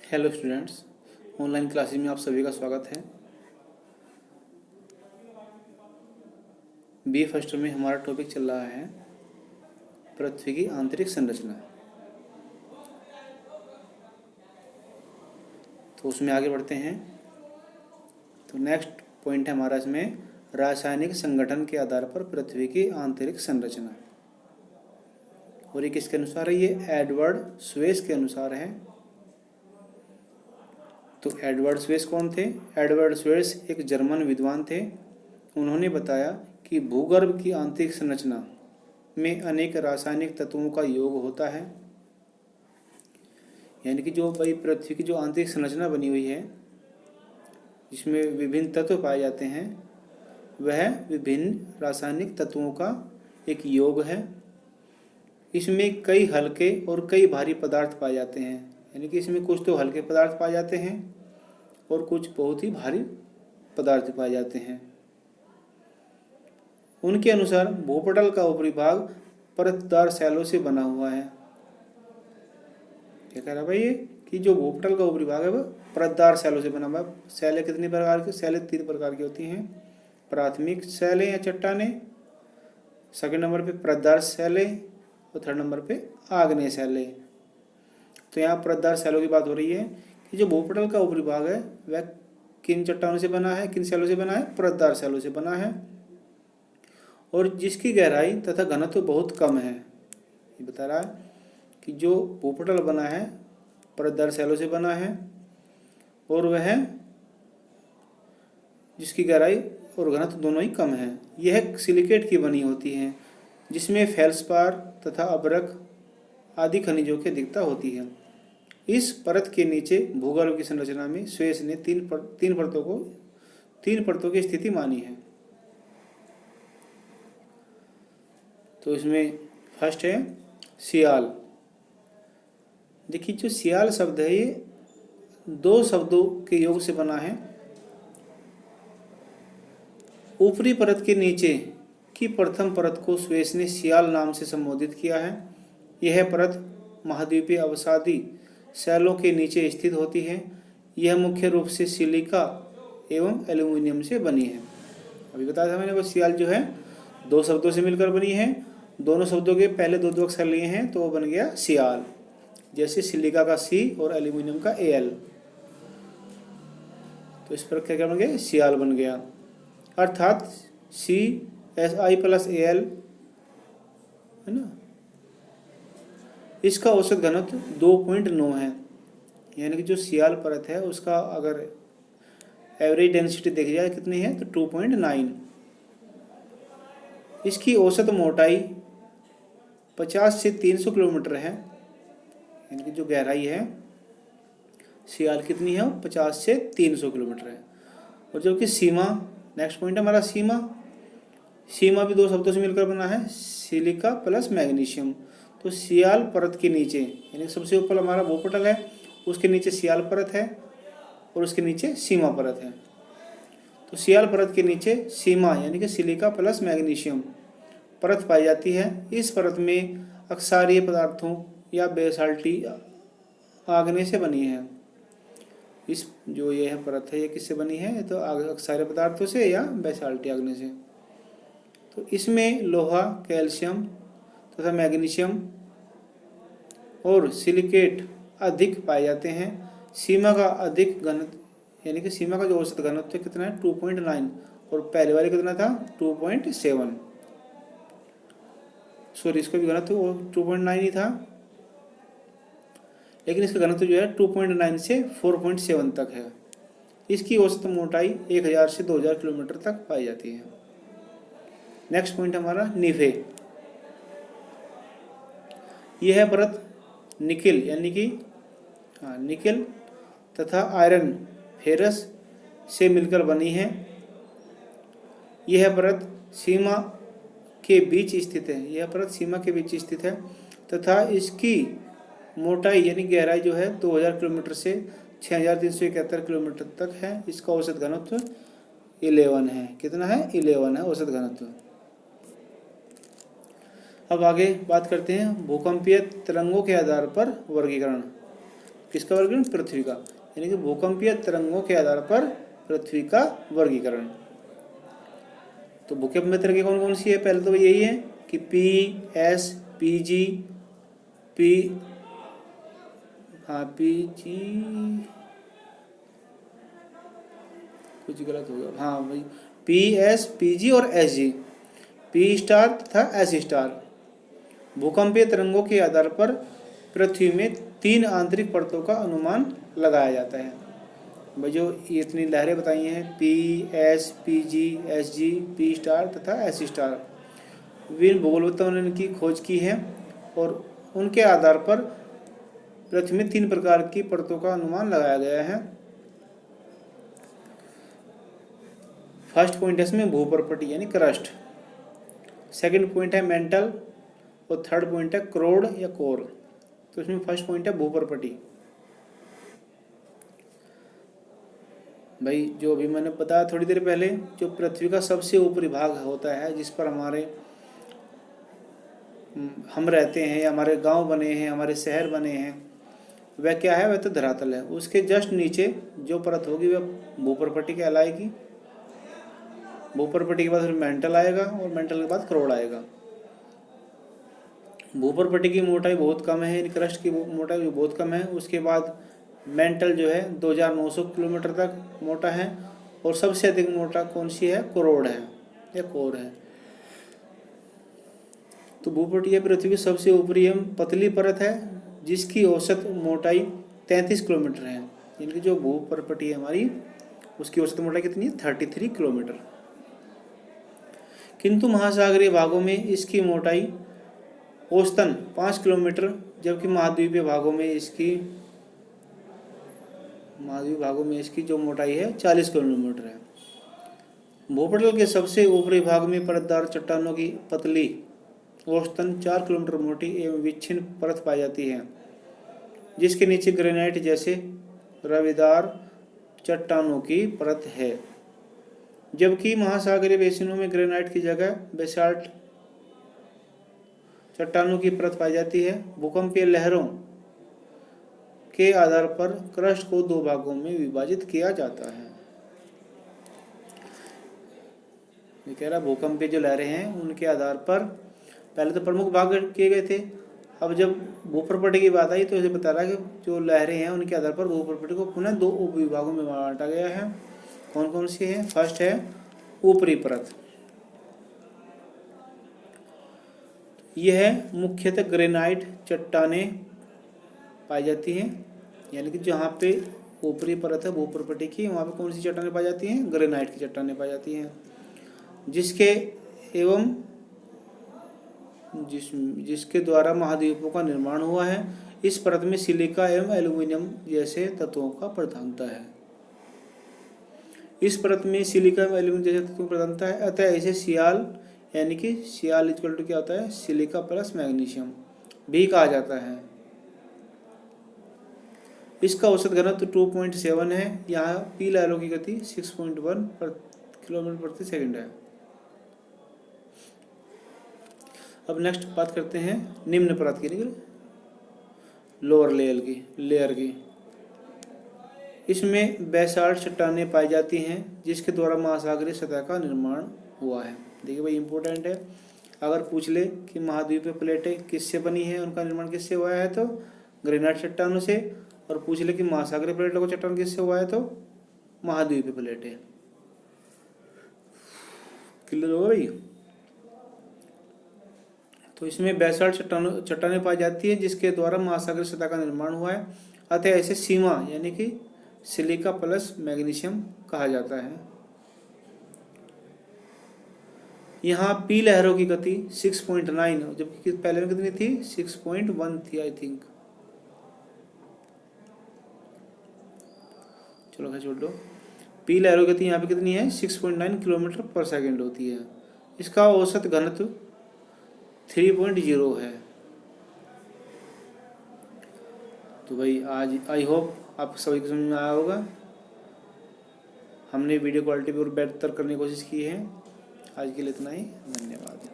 Hello students, online classes में आप सभी का स्वागत है। बी फर्स्ट में हमारा टॉपिक चल रहा है पृथ्वी की आंतरिक संरचना। तो उसमें आगे बढ़ते हैं। तो नेक्स्ट पॉइंट है हमारा इसमें रासायनिक संगठन के आधार पर पृथ्वी की आंतरिक संरचना। और ये किसके अनुसार है? ये एडवर्ड स्वेस के अनुसार है। तो एडवर्ड स्वेस कौन थे? एडवर्ड स्वेस एक जर्मन विद्वान थे। उन्होंने बताया कि भूगर्भ की आंतरिक संरचना में अनेक रासायनिक तत्वों का योग होता है। यानी कि जो भाई पृथ्वी की जो आंतरिक संरचना बनी हुई है, जिसमें विभिन्न तत्व पाए जाते हैं, वह विभिन्न रासायनिक तत्वों का एक योग है। इसमें कई हल्के और कई भारी पदार्थ पाए जाते हैं। यानी कि इसमें कुछ तो हल्के पदार्थ पाए जाते हैं और कुछ बहुत ही भारी पदार्थ पाए जाते हैं। उनके अनुसार भूपटल का ऊपरी भाग परतदार सैलों से बना हुआ है। क्या कह रहा है भाई? ये कि जो भूपटल का ऊपरी भाग है वह परतदार सैलों से बना हुआ है। सैलें कितनी प्रकार की? सैलें 3 प्रकार की होती हैं। प्राथमिक सैलें या चट्टानें, सेकंड नंबर पे परतदार सैलें और थर्ड नंबर पे आग्नेय सैलें। तो यहाँ परतदार सैलों की बात हो रही है कि जो भूपटल का ऊपरी भाग है वह किन चट्टानों से बना है, किन सैलों से बना है? परतदार सैलों से बना है, और जिसकी गहराई तथा घनत्व बहुत कम है। ये बता रहा है कि जो भूपटल बना है परतदार सैलों से बना है और वह जिसकी गहराई और घनत्व दोनों ही कम है। यह सिलिकेट की बनी होती है, जिसमें फेल्सपार तथा अभ्रक आदि खनिजों की अधिकता होती है। इस परत के नीचे भूगर्भ की संरचना में स्वेस ने तीन परतों की स्थिति मानी है। तो इसमें फर्स्ट है सियाल। देखिए, जो सियाल शब्द है ये 2 शब्दों के योग से बना है। ऊपरी परत के नीचे की प्रथम परत को स्वेस ने सियाल नाम से संबोधित किया है। यह परत महाद्वीपीय अवसादी सैलों के नीचे स्थित होती है। यह मुख्य रूप से सिलिका एवं एल्यूमिनियम से बनी है। अभी बताया था मैंने, वो सियाल जो है 2 शब्दों से मिलकर बनी है। दोनों शब्दों के पहले दो अक्षर लिए हैं तो वो बन गया सियाल। जैसे सिलिका का सी और एल्यूमिनियम का एल, तो इस पर क्या बन गया? सियाल बन गया। अर्थात CSI+Al है ना। इसका औसत घनत्व 2.9 है। यानी कि जो सियाल परत है उसका अगर एवरेज डेंसिटी देखी जाए कितनी है तो 2.9। इसकी औसत मोटाई 50 से 300 किलोमीटर है। यानी कि जो गहराई है सियाल कितनी है? 50 से 300 किलोमीटर है। और जबकि सीमा, नेक्स्ट पॉइंट है हमारा सीमा। सीमा भी 2 शब्दों से मिलकर बना है, सिलिका प्लस मैग्नीशियम। तो सियाल परत के नीचे, यानी सबसे ऊपर हमारा भूपटल है, उसके नीचे सियाल परत है और उसके नीचे सीमा परत है। तो सियाल परत के नीचे सीमा यानी कि सिलिका प्लस मैग्नीशियम परत पाई जाती है। इस परत में अक्षारीय पदार्थों या बेसाल्टी आग्नेय से बनी है। इस जो ये है परत है ये किससे बनी है? तो अक्षारीय पदार्थों से या बेसाल्टी आग्नेय से। तो इसमें लोहा, कैल्शियम तथा मैग्नीशियम और सिलिकेट अधिक पाए जाते हैं। सीमा का अधिक घनत्व, यानी कि सीमा का जो औसत घनत्व कितना है? 2.9, और पहले वाले कितना था? 2.7। सॉरी, इसका भी घनत्व 2.9 ही था, लेकिन इसका घनत्व जो है 2.9 से 4.7 तक है। इसकी औसत मोटाई 1000 से 2000 किलोमीटर तक पाई जाती है। नेक्स्ट पॉइंट हमारा निफे। यह परत निकिल यानी कि निकिल तथा आयरन फेरस से मिलकर बनी है। यह परत सीमा के बीच स्थित है। यह परत सीमा के बीच स्थित है तथा इसकी मोटाई यानी गहराई जो है 2000 किलोमीटर से 6371 किलोमीटर तक है। इसका औसत घनत्व 11 है। कितना है? 11 है औसत घनत्व। अब आगे बात करते हैं भूकंपीय तरंगों के आधार पर वर्गीकरण। किसका वर्गीकरण? पृथ्वी का, यानी कि भूकंपीय तरंगों के आधार पर पृथ्वी का वर्गीकरण। तो भूकंपीय तरंगें कौन कौन सी है? पहले तो यही है कि P S P G P P G कुछ गलत हो गया, हाँ भाई, पी एस पी जी और एस जी, पी स्टार तथा एस स्टार। भूकंपीय तरंगों के आधार पर पृथ्वी में 3 आंतरिक परतों का अनुमान लगाया जाता है। भाई जो ये इतनी लहरें बताई हैं, P S P G S G P star तथा एस स्टार, विभिन्न भूगोलविदों ने इनकी खोज की है और उनके आधार पर पृथ्वी में 3 प्रकार की परतों का अनुमान लगाया गया है। फर्स्ट पॉइंट है इसमें भूपर्पटी यानी क्रस्ट, सेकंड पॉइंट है मेंटल और थर्ड पॉइंट है क्रोड या कोर। तो इसमें फर्स्ट पॉइंट है भूपर्पटी। भाई जो अभी मैंने बताया थोड़ी देर पहले, जो पृथ्वी का सबसे ऊपरी भाग होता है जिस पर हम रहते हैं, हमारे गांव बने हैं, हमारे शहर बने हैं, वह क्या है? वह तो धरातल है। उसके जस्ट नीचे जो परत होगी वह भूपर्पटी कहलाएगी। भूपर्पटी के बाद फिर मेंटल आएगा और मेंटल के बाद क्रोड आएगा। भूपर्पटी की मोटाई बहुत कम है, क्रस्ट की मोटाई बहुत कम है। उसके बाद मेंटल जो है 2900 किलोमीटर तक मोटा है और सबसे अधिक मोटा कौन सी है? क्रोड है या कोर है। तो भूपर्पटी पृथ्वी की सबसे ऊपरी एवं पतली परत है जिसकी औसत मोटाई 33 किलोमीटर है। यानी जो भूपर्पटी है हमारी, उसकी औसत मोटाई कितनी है? 33 किलोमीटर। किंतु महासागरीय भागों में इसकी मोटाई औसतन 5 किलोमीटर, जबकि महाद्वीपीय भागों में इसकी जो मोटाई है 40 किलोमीटर है। भूपटल के सबसे ऊपरी भाग में परतदार चट्टानों की पतली औसतन 4 किलोमीटर मोटी एवं विच्छिन्न परत पाई जाती है, जिसके नीचे ग्रेनाइट जैसे रवेदार चट्टानों की परत है। जबकि महासागरीय बेसिनों में ग्रेनाइट की जगह बेसाल्ट चट्टानों की परत पाई जाती है। भूकंपीय लहरों के आधार पर क्रस्ट को 2 भागों में विभाजित किया जाता है। ये कह रहा भूकंपीय जो लहरें हैं उनके आधार पर पहले तो प्रमुख भाग किए गए थे, अब जब भूपर्पटी की बात आई तो इसे बता रहा है कि जो लहरें हैं उनके आधार पर भूपर्पटी को पुनः 2 उपविभागों में बांटा गया है। कौन कौन सी है? फर्स्ट है ऊपरी परत, यह मुख्यतः ग्रेनाइट चट्टानें पाई जाती हैं। यानी कि जहाँ पे ऊपरी परत है भूपर्पटी की, वहाँ पे कौन सी चट्टानें पाई जाती हैं? ग्रेनाइट की चट्टानें पाई जाती हैं, जिसके द्वारा महाद्वीपों का निर्माण हुआ है। इस परत में सिलिका एवं एल्यूमीनियम जैसे तत्वों का प्रधानता है। इस परत में सिलिका एवं एल्यूमीनियम जैसे तत्वों की प्रधानता है, अतः इसे सियाल यानी कि सियाल इक्वल टू क्या होता है? सिलिका प्लस मैग्नीशियम भी कहा जाता है। इसका औसत घनत्व 2.7 है। यहाँ पी लहरों की गति 6.1 किलोमीटर प्रति सेकंड है। अब नेक्स्ट बात करते हैं निम्न परत की, लोअर लेयर की। इसमें बेसाल्ट चट्टानें पाई जाती हैं जिसके द्वारा महासागरीय सतह का निर्माण हुआ है। देखिए भाई इंपॉर्टेंट है, अगर पूछ ले कि महाद्वीपीय प्लेटें किससे बनी है, उनका निर्माण किससे हुआ है, तो ग्रेनाइट चट्टानों से, और पूछ ले कि महासागरीय प्लेटों का चट्टान किससे हुआ है, तो महाद्वीपीय प्लेटें। क्लियर होगा भाई? तो इसमें बेसाल्ट चट्टानें पाई जाती है जिसके द्वारा महासागरीय सतह का निर्माण हुआ है, अतः ऐसे सीमा यानी कि सिलिका प्लस मैग्नीशियम कहा जाता है। यहाँ पी लहरों की गति 6.9, जबकि पहले में कितनी थी? 6.1 थी आई थिंक। चलो खैर छोड़ दो। पी लहरों की गति यहाँ पे कितनी है? 6.9 किलोमीटर पर सेकेंड होती है। इसका औसत घनत्व 3.0 है। तो भाई आज आई होप आप सभी को समझ में आया होगा। हमने वीडियो क्वालिटी भी और बेहतर करने की कोशिश की है। आज के लिए इतना ही, धन्यवाद।